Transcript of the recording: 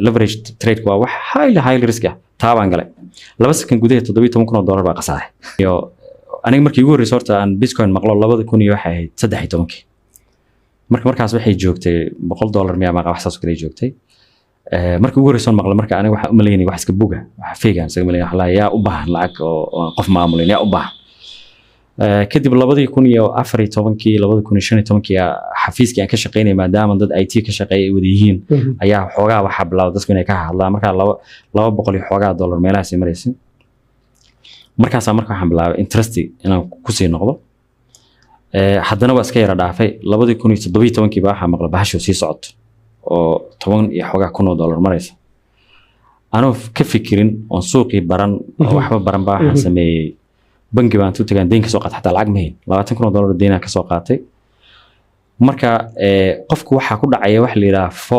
leverage trade waa wax highly risk ah taabaan galay 2 second gudaheed $17,000 baa qasaahay iyo aniga markii ugu horreysay horta aan bitcoin maqlo 2000 iyo waxay ahayd 13 markaas waxay joogtay $100 miyaa ma wax saas kale joogtay markii ugu horreysay maqlo marka aniga waxa u maleeyay wax iska buga wax feegan isaga maleeyay waxa la yaa u baahan lacag oo qof maamulin yaa u baahan kadib 2014 2015 xafiiskii aan ka shaqeynay maadaama dad IT ka shaqeeyay wada yihiin ayaa xoogaa waxa bilaawday dadku inay ka hadlaan marka $200 iyo xoogaa dollar meelahaas maraysan markaas waxaan bilaabay interest inaan ku sii noqdo haddana waa iska yara dhaafay 2017 baa waxa maqla bahasho sii socoto oo 10 iyo xoogaa $1,000 maraysa anoo ka fikirin oo suuqii baran waxba baran baa waxaan sameeyay bangi baan u tagaan deyn ka soo qaatay xataa lacag mahayn $20,000 deyn ka soo qaatay marka qofku waxa ku dhacaya wax la yiraahdo